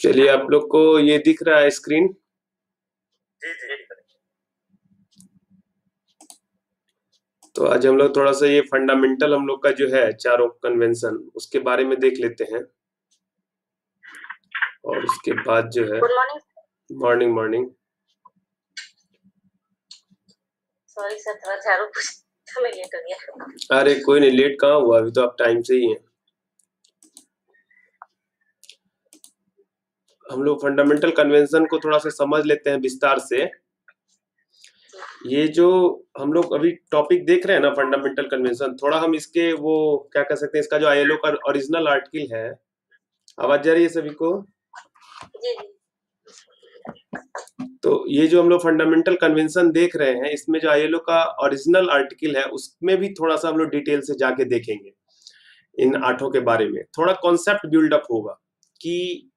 चलिए, आप लोग को ये दिख रहा है स्क्रीन? जी जी। तो आज हम लोग थोड़ा सा ये फंडामेंटल हम लोग का जो है चारों कन्वेंशन उसके बारे में देख लेते हैं और उसके बाद जो है good morning. Morning morning. Sorry sir, थोड़ा झाड़ू पोछा में लेट हो गया। अरे कोई नहीं, लेट कहाँ हुआ, अभी तो आप टाइम से ही हैं। हम लोग फंडामेंटल कन्वेंशन को थोड़ा सा समझ लेते हैं विस्तार से। ये जो हम लोग अभी टॉपिक देख रहे हैं ना फंडामेंटल कन्वेंशन, थोड़ा हम इसके वो क्या कह सकते हैं, इसका जो आईएलओ का ओरिजिनल आर्टिकल है, आवाज जा रही है सभी को? जी जी। तो ये जो हम लोग फंडामेंटल कन्वेंशन देख रहे हैं, इसमें जो आईएलओ का ओरिजिनल आर्टिकल है उसमें भी थोड़ा सा हम लोग डिटेल से जाके देखेंगे। इन आठों के बारे में थोड़ा कॉन्सेप्ट बिल्डअप होगा कि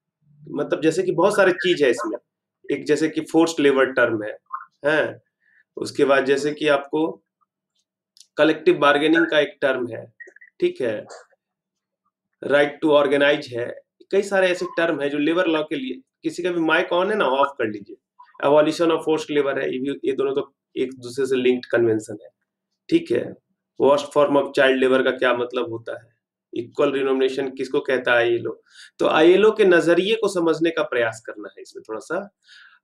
मतलब जैसे कि बहुत सारे चीज है इसमें। एक जैसे कि फोर्स्ड लेबर टर्म है। उसके बाद जैसे कि आपको कलेक्टिव बार्गेनिंग का एक टर्म है, ठीक है, राइट टू ऑर्गेनाइज है। कई सारे ऐसे टर्म है जो लेबर लॉ के लिए। किसी का भी माइक ऑन है ना, ऑफ कर लीजिए। एबॉलिशन ऑफ फोर्स्ड लेबर है, ये दोनों तो एक दूसरे से लिंक्ड कन्वेंशन है, ठीक है। Worst form of child labour का क्या मतलब होता है, इक्वल रिनोमिनेशन किसको कहता है आईएलओ। तो आईएलओ के नजरिए को समझने का प्रयास करना है इसमें थोड़ा सा,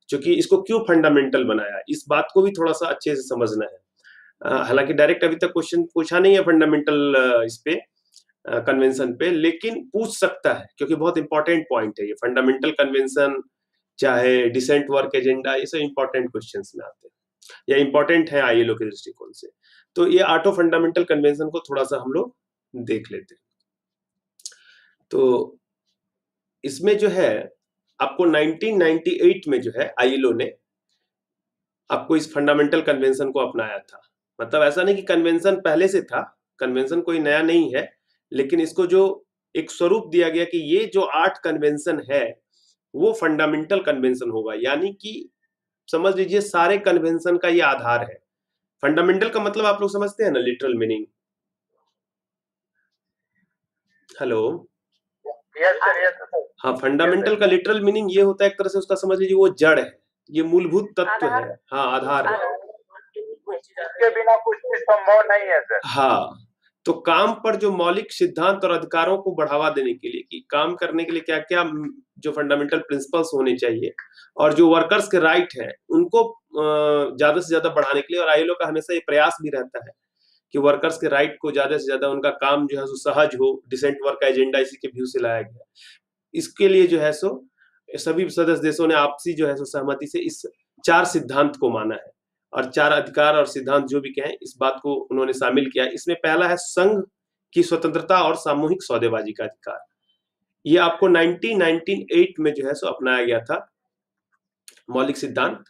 क्योंकि इसको क्यों फंडामेंटल बनाया, इस बात को भी थोड़ा सा अच्छे से समझना है। हालांकि डायरेक्ट अभी तक क्वेश्चन पूछा नहीं है फंडामेंटल इस पे कन्वेंशन पे, लेकिन पूछ सकता है क्योंकि बहुत इंपॉर्टेंट पॉइंट है ये फंडामेंटल कन्वेंशन, चाहे डिसेंट वर्क एजेंडा, ये सब इंपॉर्टेंट क्वेश्चंस में आते हैं या इंपॉर्टेंट है आईएलओ के दृष्टिकोण से। तो ये आठों फंडामेंटल कन्वेंशन को थोड़ा सा हम लोग देख लेते हैं। तो इसमें जो है आपको 1998 में जो है आईएलओ ने आपको इस फंडामेंटल कन्वेंशन को अपनाया था। मतलब ऐसा नहीं कि कन्वेंशन पहले से था, कन्वेंशन कोई नया नहीं है, लेकिन इसको जो एक स्वरूप दिया गया कि ये जो 8 कन्वेंशन है वो फंडामेंटल कन्वेंशन होगा, यानी कि समझ लीजिए सारे कन्वेंशन का ये आधार है। फंडामेंटल का मतलब आप लोग समझते हैं ना, literal meaning. Hello. Yes sir, yes sir. हाँ, फंडामेंटल का लिटरल मीनिंग ये होता है, एक तरह से उसका समझ लीजिए वो जड़ है, ये मूलभूत तत्व है। हाँ, आधार है। इसके बिना कुछ भी संभव नहीं है सर। हाँ, तो काम पर जो मौलिक सिद्धांत और अधिकारों को बढ़ावा देने के लिए, कि काम करने के लिए क्या क्या जो फंडामेंटल प्रिंसिपल्स होने चाहिए और जो वर्कर्स के राइट है उनको ज्यादा से ज्यादा बढ़ाने के लिए, और आईएलओ का हमेशा ये प्रयास भी रहता है कि वर्कर्स के राइट को ज्यादा से ज्यादा, उनका काम जो है सो सहज हो, डिसेंट वर्क एजेंडा इसी के व्यू से लाया गया। इसके लिए जो है सो सभी सदस्य देशों ने आपसी जो है सो सहमति से इस 4 सिद्धांत को माना है, और 4 अधिकार और सिद्धांत जो भी कहें इस बात को उन्होंने शामिल किया। इसमें पहला है संघ की स्वतंत्रता और सामूहिक सौदेबाजी का अधिकार। ये आपको 1998 में जो है सो अपनाया गया था मौलिक सिद्धांत।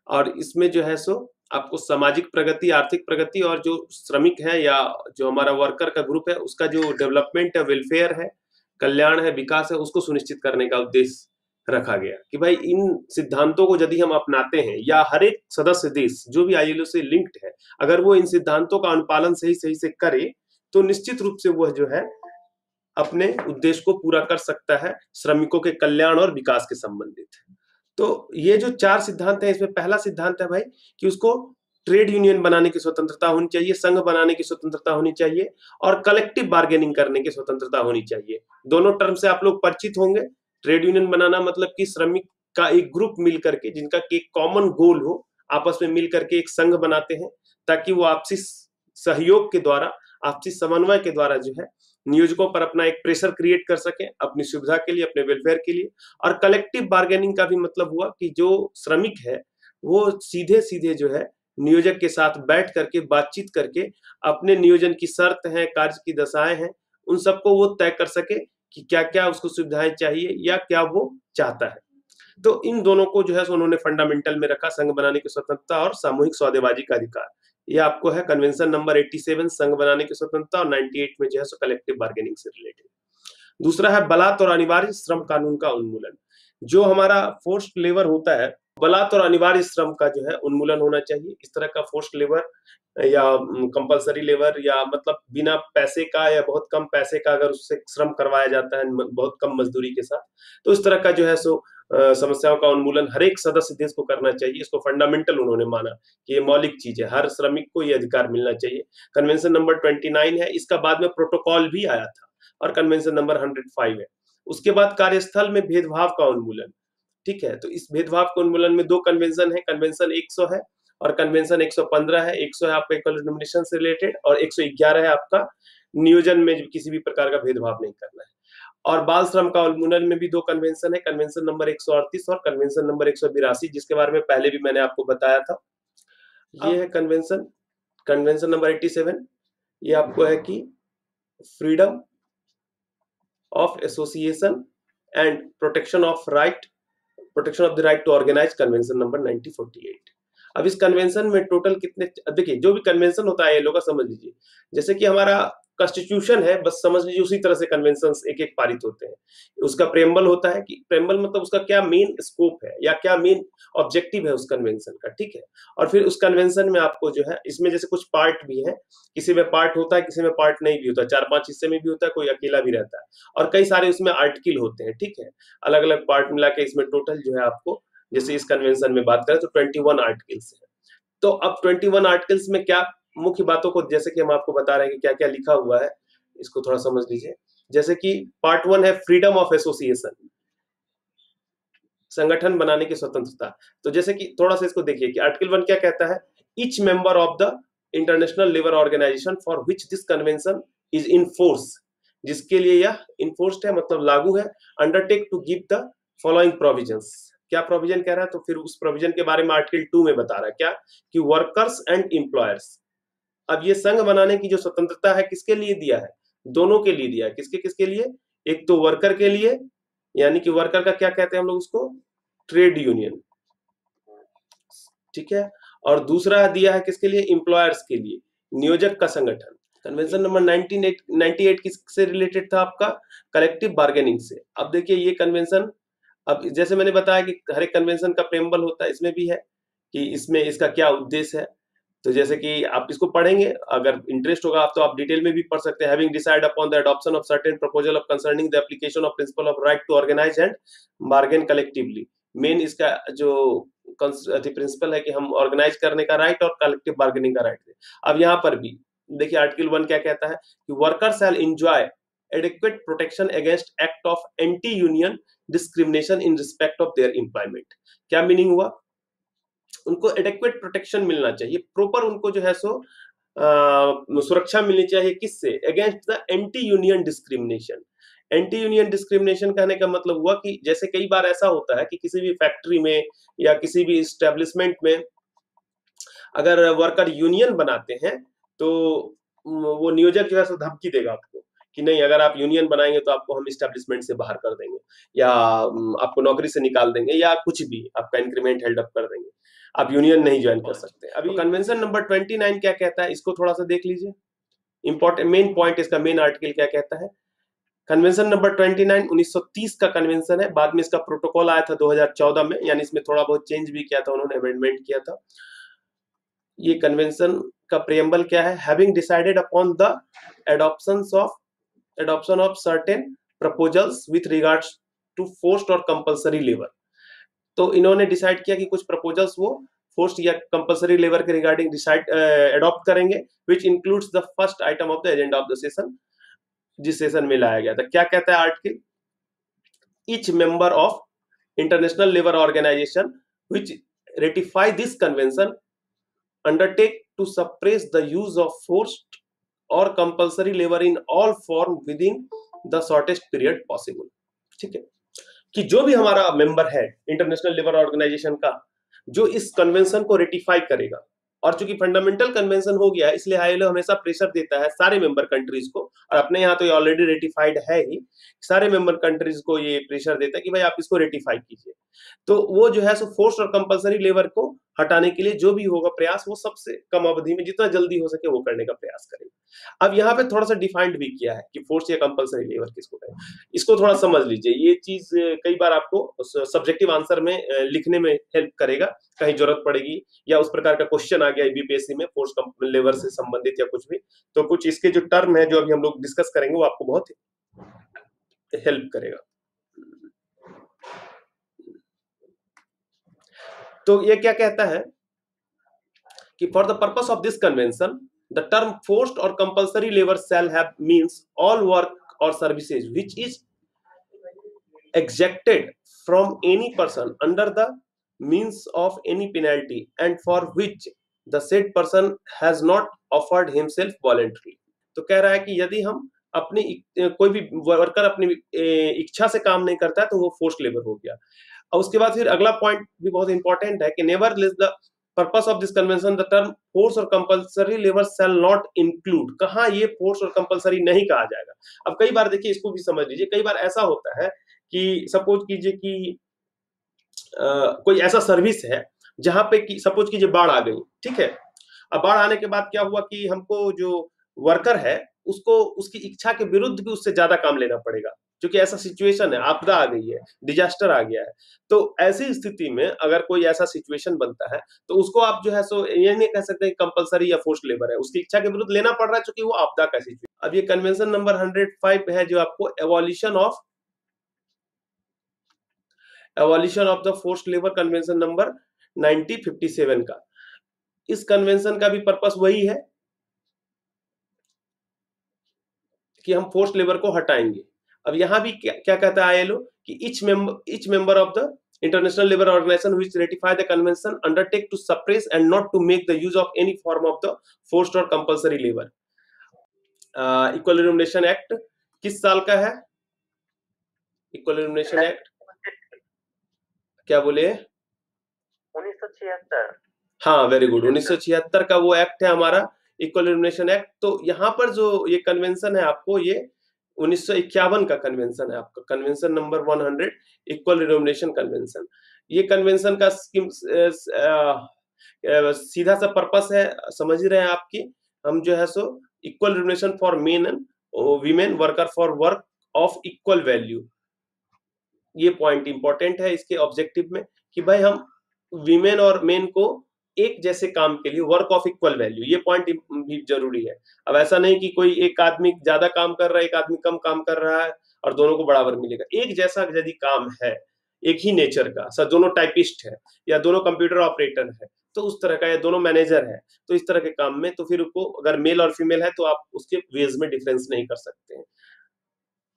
और इसमें जो है सो आपको सामाजिक प्रगति, आर्थिक प्रगति, और जो श्रमिक है या जो हमारा वर्कर का ग्रुप है उसका जो डेवलपमेंट है, वेलफेयर है, कल्याण है, विकास है, उसको सुनिश्चित करने का उद्देश्य रखा गया कि भाई इन सिद्धांतों को यदि हम अपनाते हैं, या हर एक सदस्य देश जो भी आईएलओ से लिंक्ड है, अगर वो इन सिद्धांतों का अनुपालन सही सही से करे, तो निश्चित रूप से वह जो है अपने उद्देश्य को पूरा कर सकता है, श्रमिकों के कल्याण और विकास के संबंधित। तो ये जो 4 सिद्धांत है, इसमें पहला सिद्धांत है भाई कि उसको ट्रेड यूनियन बनाने की स्वतंत्रता होनी चाहिए, संघ बनाने की स्वतंत्रता होनी चाहिए, और कलेक्टिव बार्गेनिंग करने की स्वतंत्रता होनी चाहिए। दोनों टर्म से आप लोग परिचित होंगे। ट्रेड यूनियन बनाना मतलब कि श्रमिक का एक ग्रुप मिल करके, जिनका एक कॉमन गोल हो, आपस में मिल करके एक संघ बनाते हैं, ताकि वो आपसी सहयोग के द्वारा, आपसी समन्वय के द्वारा जो है नियोजकों पर अपना एक प्रेशर क्रिएट कर सके अपनी सुविधा के लिए, अपने वेलफेयर के लिए। और कलेक्टिव बार्गेनिंग का भी मतलब हुआ कि जो श्रमिक है वो सीधे सीधे जो है नियोजक के साथ बैठ करके बातचीत करके अपने नियोजन की शर्त है, कार्य की दशाएं हैं, उन सबको वो तय कर सके कि क्या क्या उसको सुविधाएं चाहिए या क्या वो चाहता है। तो इन दोनों को जो है उन्होंने फंडामेंटल में रखा, संघ बनाने की स्वतंत्रता और सामूहिक सौदेबाजी का अधिकार। ये आपको है कन्वेंशन नंबर 87, संघ बनाने की स्वतंत्रता, और 98 में जो है कलेक्टिव बार्गेनिंग से रिलेटेड। दूसरा है बलात् और अनिवार्य श्रम कानून का उन्मूलन। जो हमारा फोर्स्ड लेबर होता है, बलात् और अनिवार्य श्रम का जो है उन्मूलन होना चाहिए। इस तरह का फोर्स्ड लेबर या कंपलसरी लेबर, या मतलब बिना पैसे का या बहुत कम पैसे का अगर उससे श्रम करवाया जाता है बहुत कम मजदूरी के साथ, तो इस तरह का जो है सो समस्याओं का उन्मूलन हर एक सदस्य देश को करना चाहिए। इसको फंडामेंटल उन्होंने माना कि ये मौलिक चीज है, हर श्रमिक को ये अधिकार मिलना चाहिए। कन्वेंशन नंबर 29 है, इसका बाद में प्रोटोकॉल भी आया था, और कन्वेंशन नंबर 105 है। उसके बाद कार्यस्थल में भेदभाव का उन्मूलन, ठीक है। तो इस भेदभाव के उन्मूलन में दो कन्वेंशन है, कन्वेंशन 100 है और कन्वेंशन 115 है। 100 है आपका इक्वल डिनोमिनेशन से रिलेटेड, और 111 है आपका नियोजन में किसी भी प्रकार का भेदभाव नहीं करना है। और बाल श्रम का उन्मूलन में भी दो कन्वेंशन है, कन्वेंशन नंबर 138 और कन्वेंशन नंबर 182, जिसके बारे में पहले भी मैंने आपको बताया था। ये है कन्वेंशन, कन्वेंशन नंबर 87, ये आपको है कि freedom of association and protection of the right to organise, convention number 1948। अब इस कन्वेंशन में टोटल कितने, देखिए जो भी कन्वेंशन होता है ये लोग समझ लीजिए, जैसे कि हमारा कॉन्स्टिट्यूशन है, बस समझ लीजिए उसी तरह से कन्वेंशंस एक एक पारित होते हैं। उसका प्रेम्बल होता है, कि प्रेम्बल मतलब उसका क्या मेन स्कोप है या क्या मेन ऑब्जेक्टिव है उस कन्वेंशन का, ठीक है। और फिर उस कन्वेंशन में आपको जो है, इसमें जैसे कुछ पार्ट भी है, किसी में पार्ट होता है, किसी में पार्ट नहीं भी होता, 4-5 हिस्से में भी होता है, कोई अकेला भी रहता है, और कई सारे उसमें आर्टिकल होते हैं, ठीक है। अलग अलग पार्ट मिला के इसमें टोटल जो है आपको, जैसे इस कन्वेंशन में बात करें तो 21 आर्टिकल्स है। तो अब 21 आर्टिकल्स में क्या मुख्य बातों को, जैसे कि हम आपको बता रहे हैं कि क्या क्या लिखा हुआ है, इसको थोड़ा समझ लीजिए। जैसे कि पार्ट 1 है फ्रीडम ऑफ एसोसिएशन, संगठन बनाने की स्वतंत्रता। तो जैसे कि थोड़ा सा इसको देखिए कि आर्टिकल 1 क्या कहता है, each member of the International Labour Organisation for which this convention is in force, जिसके लिए यह इनफोर्स्ड है मतलब लागू है, undertake to give the following provisions. क्या प्रोविजन कह रहा है, तो फिर उस प्रोविजन के बारे में आर्टिकल 2 में बता रहा है क्या, कि वर्कर्स एंड एम्प्लॉयर्स। अब ये संघ बनाने की जो स्वतंत्रता है किसके लिए दिया है, दोनों के लिए दिया है। किसके किसके लिए, एक तो वर्कर के लिए, यानी कि वर्कर का क्या कहते हैं हम लोग उसको, ट्रेड यूनियन, ठीक है। और दूसरा दिया है किसके लिए, एम्प्लॉयर्स के लिए, नियोजक का संगठन। कन्वेंशन नंबर 1998 किससे रिलेटेड था आपका, कलेक्टिव बार्गेनिंग से। अब देखिए ये कन्वेंशन, अब जैसे मैंने बताया कि हर एक कन्वेंशन का प्रेम्बल होता है, इसमें भी है कि इसमें इसका क्या उद्देश्य है। तो जैसे कि आप इसको पढ़ेंगे, अगर इंटरेस्ट होगा आप तो आप डिटेल में भी पढ़ सकते हैं। Having decide upon the adoption of certain proposal of concerning the application of principle of right to organise and bargain collectively. Main इसका जो प्रिंसिपल है कि हम ऑर्गेनाइज करने का राइट और कलेक्टिव बार्गेनिंग का राइट है। अब यहाँ पर भी देखिए आर्टिकल 1 क्या कहता है, कि worker shall enjoy adequate protection against act of anti union discrimination in respect of their employment. क्या मीनिंग हुआ, उनको एडिक्वेट प्रोटेक्शन मिलना चाहिए, प्रॉपर उनको जो है सो सुरक्षा मिलनी चाहिए, किससे, against the anti union discrimination. Anti union discrimination कहने का मतलब हुआ कि जैसे कई बार ऐसा होता है कि किसी भी फैक्ट्री में या किसी भी इस्टेब्लिशमेंट में अगर वर्कर यूनियन बनाते हैं तो वो नियोजक जो है सो धमकी देगा आपको कि नहीं, अगर आप यूनियन बनाएंगे तो आपको हम इस्टेब्लिशमेंट से बाहर कर देंगे, या आपको नौकरी से निकाल देंगे, या कुछ भी आपका इंक्रीमेंट हेल्ड अप कर देंगे, आप यूनियन नहीं ज्वाइन कर सकते। अभी कन्वेंशन नंबर 29 क्या कहता है, इसको थोड़ा सा देख लीजिए। इंपॉर्टेंट मेन पॉइंट, इसका मेन आर्टिकल क्या कहता है। कन्वेंशन नंबर 29 1930 का कन्वेंशन है, बाद में इसका प्रोटोकॉल आया था 2014 में, यानी इसमें थोड़ा बहुत चेंज भी किया था उन्होंने, अमेंडमेंट किया था। ये कन्वेंशन का प्रेम्बल क्या है, having decided upon the adoption of certain proposals with regards to forced और compulsory labor। तो इन्होंने डिसाइड किया कि कुछ प्रपोजल्स वो फोर्स्ड या कंपलसरी लेबर के रिगार्डिंग डिसाइड अडॉप्ट करेंगे, which includes the first item of the agenda of the session, जिस सेशन में लाया गया था। क्या कहता है article, each member of International Labour Organisation which ratify this convention undertake to suppress the use of forced or compulsory labor in all form within the shortest period possible। ठीक है, कि जो भी हमारा मेंबर है इंटरनेशनल लेबर ऑर्गेनाइजेशन का, जो इस कन्वेंशन को रेटिफाई करेगा, और चूंकि फंडामेंटल कन्वेंशन हो गया है इसलिए आईएलओ हमेशा प्रेशर देता है सारे मेंबर कंट्रीज को, और अपने यहाँ तो ये ऑलरेडी रेटिफाइड है ही, सारे मेंबर कंट्रीज को ये प्रेशर देता है कि भाई आप इसको रेटिफाई कीजिए। तो वो जो है सो फोर्स और कंपलसरी लेबर को हटाने के लिए जो भी होगा प्रयास, वो सबसे कम अवधि में जितना जल्दी हो सके वो करने का प्रयास करेगा। अब यहाँ पे थोड़ा सा डिफाइंड भी किया है कि फोर्स या कंपलसरी लेबर किसको कहें, इसको थोड़ा समझ लीजिए। ये चीज कई बार आपको सब्जेक्टिव आंसर में लिखने में हेल्प करेगा, कहीं जरूरत पड़ेगी या उस प्रकार का क्वेश्चन आ आ गया बीपीएससी में, फोर्स लेबर से संबंधित या कुछ भी, तो कुछ इसके जो टर्म है जो अभी हम लोग डिस्कस करेंगे वो आपको बहुत हेल्प करेगा। तो ये क्या कहता है कि for the purpose of this convention the term forced और compulsory labour shall have means all work और services which is exacted from any person under the means of any penalty and for which the said person has not offered himself voluntarily। तो कह रहा है कि यदि हम अपनी कोई भी वर्कर अपनी इच्छा से काम नहीं करता है तो वो फोर्स्ड लेबर हो गया। और उसके बाद फिर अगला पॉइंट भी बहुत इंपॉर्टेंट है कि never the purpose of this convention the term force और compulsory labour shall not include. कहाँ ये फोर्स और कंपल्सरी नहीं कहा जाएगा। अब कई बार देखिए, इसको भी समझ लीजिए, कई बार ऐसा होता है कि सपोज कीजिए कि कोई ऐसा सर्विस है जहां पे कि सपोज कीजिए बाढ़ आ गई, ठीक है। अब बाढ़ आने के बाद क्या हुआ कि हमको जो वर्कर है उसको उसकी इच्छा के विरुद्ध भी उससे ज्यादा काम लेना पड़ेगा, क्योंकि ऐसा सिचुएशन है, आपदा आ गई है, डिजास्टर आ गया है। तो ऐसी स्थिति में अगर कोई ऐसा सिचुएशन बनता है तो उसको आप जो है सो ये नहीं कह सकते कंपलसरी या फोर्स्ड लेबर है, उसकी इच्छा के विरुद्ध लेना पड़ रहा है क्योंकि वो आपदा का सिचुएशन। अब ये कन्वेंशन नंबर 105 है जो आपको evolution of the forced labour convention number 1957 का। इस कन्वेंशन का भी पर्पस वही है कि हम फोर्स्ड लेबर को हटाएंगे। अब यहां भी क्या कहता है आईएलओ कि each member of the international labor organization which ratify the convention undertake to suppress and not to make the use of any form of the forced or compulsory labor। Equal remuneration act किस साल का है? Equal remuneration act क्या बोले? 1976। हाँ, very good, 1976 का वो act है हमारा इक्वल रिम्यूनरेशन एक्ट। तो यहाँ पर जो ये कन्वेंशन है आपको, ये 1951 का कन्वेंशन है आपका, convention number 100 equal remuneration convention. ये कन्वेंशन का सीधा सा पर्पस है, समझ ही रहे हैं आपकी, हम जो है so equal remuneration for main and women worker for work of equal value. ये पॉइंट इंपॉर्टेंट है इसके ऑब्जेक्टिव में कि भाई हम वीमेन और मेन को एक जैसे काम के लिए वर्क ऑफ इक्वल वैल्यू, ये पॉइंट भी जरूरी है। अब ऐसा नहीं कि कोई एक आदमी ज्यादा काम कर रहा है, एक आदमी कम काम कर रहा है और दोनों को बराबर मिलेगा। एक जैसा यदि काम है, एक ही नेचर का, सर दोनों टाइपिस्ट है या दोनों कंप्यूटर ऑपरेटर है तो उस तरह का, या दोनों मैनेजर है तो इस तरह के काम में, तो फिर उसको अगर मेल और फीमेल है तो आप उसके वेज में डिफरेंस नहीं कर सकते हैं।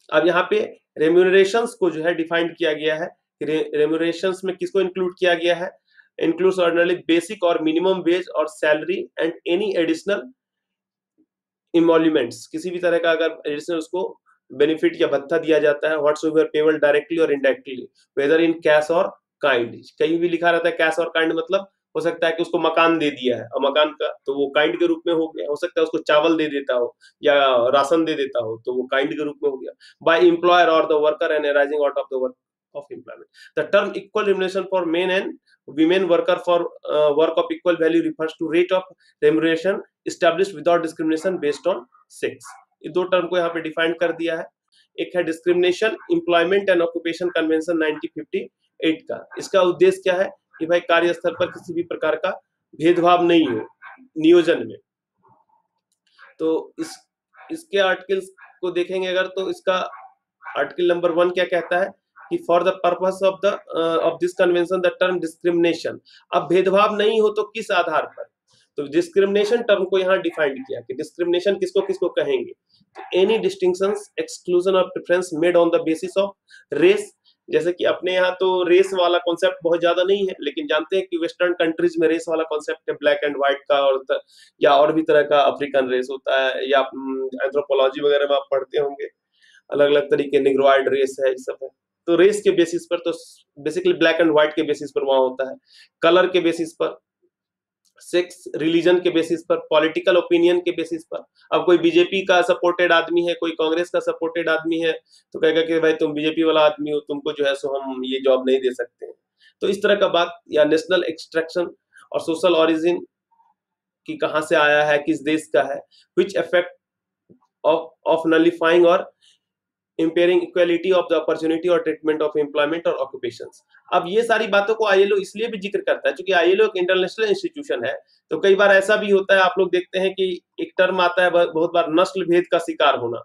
अब यहाँ पे रेम्यूनरेशंस को जो है डिफाइंड किया गया है। रेम्यूनरेशंस में किसको इंक्लूड किया गया है? इंक्लूड्स ऑर्डिनरी बेसिक और मिनिमम वेज और salary and any additional emoluments. किसी भी तरह का अगर एडिशनल उसको बेनिफिट या भत्ता दिया जाता है, व्हाट्सएवर पेबल डायरेक्टली और इनडायरेक्टली वेदर इन कैश और काइंड। कहीं भी लिखा रहता है कैश और काइंड, मतलब हो सकता है कि उसको मकान दे दिया है और मकान का तो वो काइंड के रूप में हो गया, हो सकता है उसको चावल दे देता हो या राशन दे देता हो तो वो काइंड के रूप में हो गया। बाय एम्प्लॉयर और the worker and arising out of the work of employment. The term equal remuneration for men and women worker for work of equal value refers to rate of remuneration established without discrimination based on sex। ये दो term को यहाँ पे define कर दिया है। एक है discrimination employment and occupation convention 1958 का। इसका उद्देश्य क्या है कि भाई कार्यस्थल पर किसी भी प्रकार का भेदभाव नहीं हो नियोजन में। तो इसके आर्टिकल्स को देखेंगे अगर, तो इसका आर्टिकल नंबर 1 क्या कहता है कि for the purpose of this convention the term discrimination. अब भेदभाव नहीं हो तो किस आधार पर? तो डिस्क्रिमिनेशन टर्म को यहाँ डिफाइंड किया कि डिस्क्रिमिनेशन किसको किसको कहेंगे। एनी डिस्टिंक्शंस एक्सक्लूजन और preference made on the basis of race. जैसे कि अपने यहाँ तो रेस वाला कॉन्सेप्ट बहुत ज्यादा नहीं है, लेकिन जानते हैं कि वेस्टर्न कंट्रीज में रेस वाला कॉन्सेप्ट है, ब्लैक एंड व्हाइट का, और भी तरह का अफ्रीकन रेस होता है, या एंथ्रोपोलॉजी वगैरह में आप पढ़ते होंगे, अलग अलग तरीके निग्रोइड रेस है, ये सब है। तो रेस के बेसिस पर, तो बेसिकली ब्लैक एंड व्हाइट के बेसिस पर वहां होता है, कलर के बेसिस पर, सेक्स, रिलीजन के बेसिस पर, पॉलिटिकल ओपिनियन के बेसिस पर। अब कोई बीजेपी का सपोर्टेड आदमी है, कोई कांग्रेस का सपोर्टेड आदमी है, तो कहेगा कि भाई तुम बीजेपी वाला आदमी हो, तुमको जो है सो हम ये जॉब नहीं दे सकते हैं। तो इस तरह का बात, या नेशनल एक्सट्रैक्शन और सोशल ओरिजिन की कहां से आया है, किस देश का है, विच इफेक्ट ऑफ नलिफाइंग और impairing equality of the opportunity or treatment of employment or occupations। अब ये सारी बातों को आईएलओ इसलिए भी जिक्र करता है क्योंकि आईएलओ एक इंटरनेशनल इंस्टीट्यूशन है। तो कई बार ऐसा भी होता है, आप लोग देखते हैं कि एक टर्म आता है बहुत बार नस्ल भेद का शिकार होना,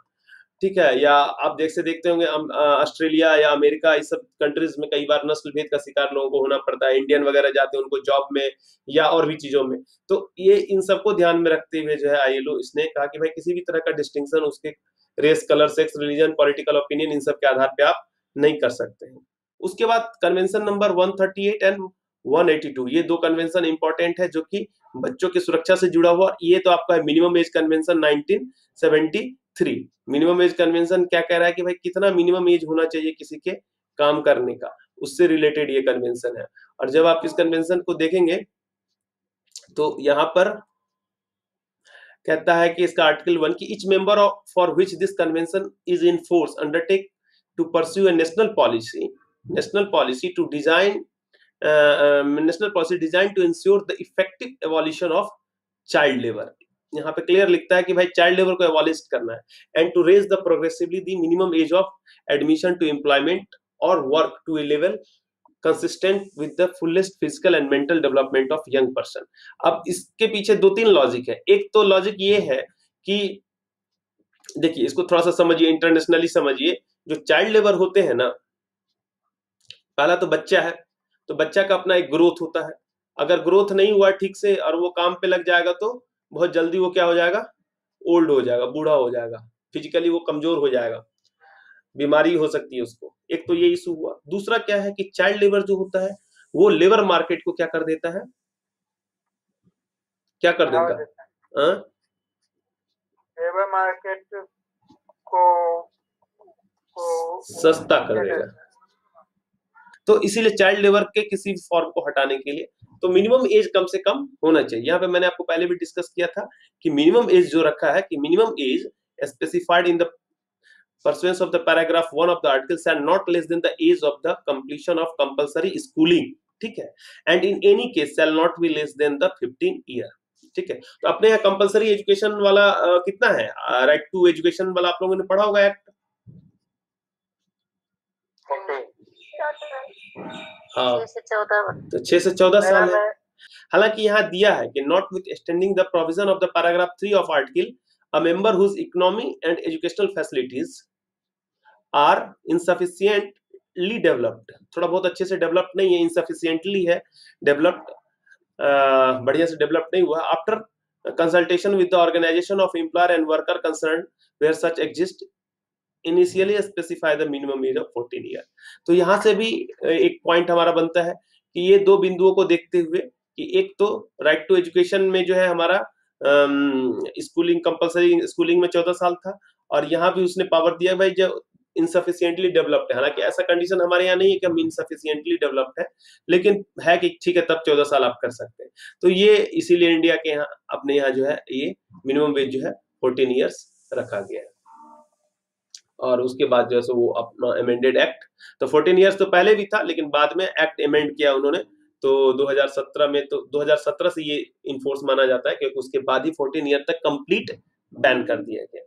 ठीक है, या आप देखते होंगे ऑस्ट्रेलिया या अमेरिका, इस सब कंट्रीज में कई बार नस्ल भेद का शिकार लोगों को होना पड़ता है। इंडियन वगैरह जाते हैं उनको जॉब में या और भी चीजों में। तो ये इन सबको ध्यान में रखते हुए जो है आईएलओ इसने कहा कि भाई किसी भी तरह का डिस्टिंक्शन उसके race, colour, sex, religion, political opinion, इन सब के आधार पे आप नहीं कर सकते हैं। उसके बाद कन्वेंशन नंबर 138 एंड 182, ये दो कन्वेंशन इंपॉर्टेंट है जो कि बच्चों की सुरक्षा से जुड़ा हुआ। ये तो आपका है minimum as convention 1973। Minimum age convention क्या कह रहा है कि भाई कितना मिनिमम एज होना चाहिए किसी के काम करने का, उससे रिलेटेड ये कन्वेंशन है। और जब आप इस कन्वेंशन को देखेंगे तो यहाँ पर कहता है कि इसका आर्टिकल 1 की each member for which this convention is in force undertake to pursue a national policy to design national policy design to ensure the effective evolution of child labour. यहाँ पे क्लियर लिखता है कि भाई चाइल्ड लेबर को abolish करना है and to raise the progressively the minimum age of admission to employment और work to a level consistent with the fullest physical and mental development of young person. अब इसके पीछे दो तीन लॉजिक है। एक तो लॉजिक ये है कि देखिए इसको थोड़ा सा समझिए, इंटरनेशनली समझिए। जो चाइल्ड लेबर होते हैं ना, पहला तो बच्चा है, तो बच्चा का अपना एक ग्रोथ होता है। अगर ग्रोथ नहीं हुआ ठीक से और वो काम पे लग जाएगा तो बहुत जल्दी वो क्या हो जाएगा, ओल्ड हो जाएगा, बूढ़ा हो जाएगा, फिजिकली वो कमजोर हो जाएगा, बीमारी हो सकती है उसको। एक तो ये इशू हुआ। दूसरा क्या है कि चाइल्ड लेबर जो होता है वो लेबर मार्केट को क्या कर देता है, क्या कर देता है, लेबर मार्केट को सस्ता कर देगा। तो इसीलिए चाइल्ड लेबर के किसी फॉर्म को हटाने के लिए तो मिनिमम एज कम से कम होना चाहिए। यहाँ पे मैंने आपको पहले भी डिस्कस किया था कि मिनिमम एज जो रखा है कि minimum age specified in the pursuance of the paragraph 1 of the article shall not less than the age of the completion of compulsory schooling, ठीक है, and in any case shall not be less than the 15 year, ठीक है। तो अपने यहाँ compulsory education वाला कितना है, राइट टू एजुकेशन वाला आप लोगों ने पढ़ा होगा एक्ट, हाँ, 6 से 14 साल है। हालांकि यहाँ दिया है कि not with extending the provision of the paragraph 3 of article a member whose economic and educational facilities are insufficiently developed, थोड़ा बहुत अच्छे से डेवलप नहीं है, insufficiently है, डेवलप्ड बढ़िया से डेवलप नहीं हुआ, after consultation with the organisation of employer and worker concern where such exist initially specify the minimum age of 14 year. तो यहाँ से भी एक पॉइंट हमारा बनता है कि ये दो बिंदुओं को देखते हुए कि एक तो राइट टू एजुकेशन में जो है हमारा स्कूलिंग, कंपलसरी स्कूलिंग में 14 साल था, और यहाँ भी उसने पावर दिया भाई जो इनसफिशिएंटली डेवलप्ड है। हालांकि ऐसा कंडीशन हमारे यहाँ नहीं है कि हम इनसफिशिएंटली डेवलप्ड है, लेकिन है कि ठीक है तब 14 साल आप कर सकते हैं। तो ये इसीलिए इंडिया के यहाँ अपने यहाँ जो है ये मिनिमम वेज जो है 14 ईयर्स रखा गया है। और उसके बाद जो है सो वो अपना अमेंडेड एक्ट, तो 14 ईयर्स तो पहले भी था लेकिन बाद में एक्ट अमेंड किया उन्होंने, तो 2017 में, तो 2017 से ये इन्फोर्स माना जाता है क्योंकि उसके बाद ही 14 ईयर तक कंप्लीट बैन कर दिया गया।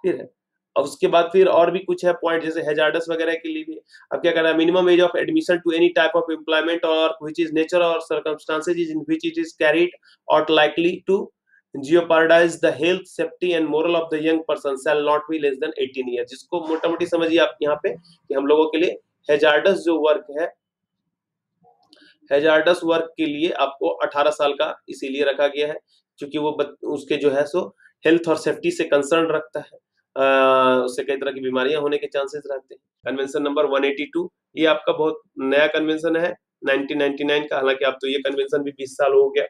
फिर है और उसके बाद फिर और भी कुछ है पॉइंट, जैसे हैजार्डस वगैरह के लिए भी अब क्या करना है, minimum age of admission to any type of employment और व्हिच इज नेचर और circumstances in which it is carried और likely to jeopardize the health, safety and moral of the young person shall not be less than 18 years। जिसको मोटा मोटी समझिए आप यहाँ पे कि हम लोगों के लिए हैजार्डस जो वर्क है, हैजार्डस वर्क के लिए आपको 18 साल का इसीलिए रखा गया है क्योंकि वो उसके जो है सो हेल्थ और सेफ्टी से कंसर्न रखता है, उससे कई तरह की बीमारियां होने के चांसेस रहते हैं। कन्वेंशन नंबर 182 ये आपका बहुत नया कन्वेंशन है 1999 का, हालांकि आप तो ये कन्वेंशन भी 20 साल हो गया।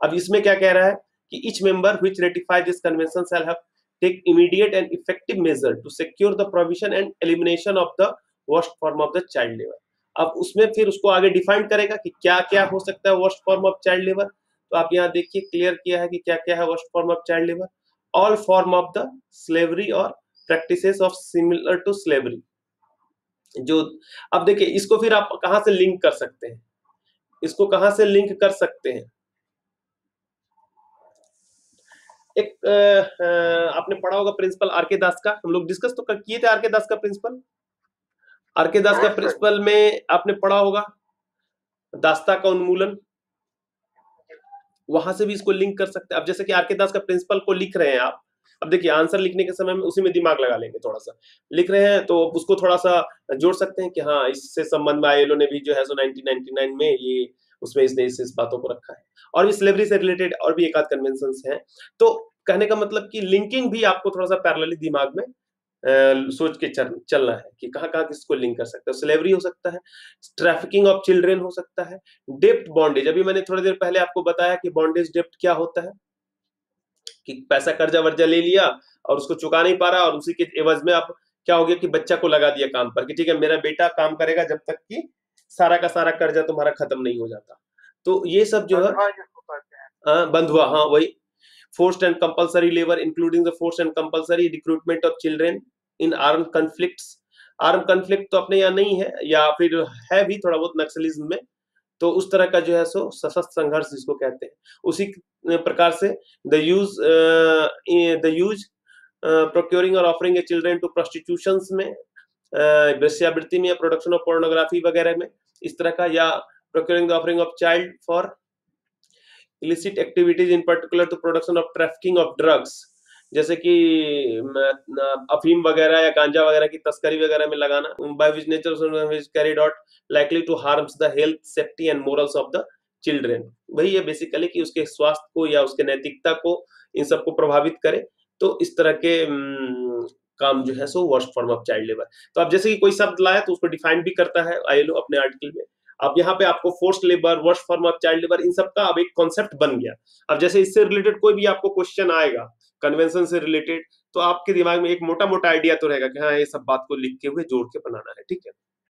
अब इसमें क्या कह रहा है कि each member which ratify this convention shall have take immediate and effective measure to secure the provision and elimination of the worst form of the child labor। अब उसमें फिर उसको आगे डिफाइन करेगा कि क्या क्या हो सकता है worst form of child labour. तो आप यहाँ देखिए क्लियर किया है कि क्या क्या है worst form of child labour, all form of the slavery और practices of similar to slavery. जो अब देखिए इसको फिर आप कहाँ से लिंक कर सकते हैं, इसको कहाँ से लिंक कर सकते हैं, एक आपने पढ़ा होगा प्रिंसिपल आर के दास का, हम लोग डिस्कस तो किए थे आर के दास का प्रिंसिपल। आर के दास का प्रिंसिपल में आपने पढ़ा होगा दास्ता का उन्मूलन, वहां से भी इसको लिंक कर सकते हैं। अब जैसे कि आर के दास का प्रिंसिपल को लिख रहे हैं आप, अब देखिए आंसर लिखने के समय में उसी में दिमाग लगा लेंगे, थोड़ा सा लिख रहे हैं तो उसको थोड़ा सा जोड़ सकते हैं कि हाँ इससे संबंध में आईएलओ ने भी जो है सो 1999 में ये उसमें इसने इस बातों को रखा है, और भी स्लेवरी से रिलेटेड और भी एक आध कन्वेंशन हैं। तो कहने का मतलब कि लिंकिंग भी आपको थोड़ा सा पैरेलली दिमाग में सोच के चलना है कि कहाँ कहाँ किसको लिंक कर सकते हो। स्लेवरी हो सकता है, ट्रैफिकिंग ऑफ चिल्ड्रेन हो सकता है, डेप्ट बॉन्डेज, अभी मैंने थोड़ी देर पहले आपको बताया कि बॉन्डेज डेप्ट क्या होता है, कि पैसा कर्जा वर्जा ले लिया और उसको चुका नहीं पा रहा, और उसी के एवज में आप क्या हो गया कि बच्चा को लगा दिया काम पर कि ठीक है मेरा बेटा काम करेगा जब तक कि सारा का सारा कर्जा तुम्हारा खत्म नहीं हो जाता। तो ये सब जो है बंधुआ, हाँ वही, forced and compulsory labor including the forced and compulsory recruitment of children in armed conflicts। Arm conflict तो अपने यहाँ नहीं है, या फिर है भी थोड़ा बहुत नक्सलिज्म में, तो उस तरह का जो है सो सशस्त्र संघर्ष जिसको कहते हैं, उसी प्रकार से द यूज प्रोक्योरिंग और ऑफरिंग ए चिल्ड्रेन टू प्रोस्टिट्यूशंस में, वेश्यावृत्ति में, प्रोडक्शन ऑफ पोर्नोग्राफी वगैरह में इस तरह का, या procuring the offering of child for illicit activities in particular to production of trafficking of drugs, जैसे कि अफीम वगैरह या गांजा वगैरह की तस्करी वगैरह में लगाना, by which nature is carried out likely to harms the health, safety and morals of the children। वही है बेसिकली कि उसके स्वास्थ्य को या उसके नैतिकता को इन सबको प्रभावित करे, तो इस तरह के काम जो है सो worst form of child labour. तो अब जैसे कि कोई शब्द लाया तो उसको डिफाइन भी करता है आईएलओ अपने आर्टिकल में। अब यहाँ पे आपको forced labour, worst form of child labour, इन सब का अब एक कॉन्सेप्ट बन गया। अब जैसे इससे रिलेटेड कोई भी आपको क्वेश्चन आएगा कन्वेंशन से रिलेटेड, तो आपके दिमाग में एक मोटा मोटा आइडिया तो रहेगा कि हाँ ये सब बात को लिख के हुए जोड़ के बनाना है, ठीक है।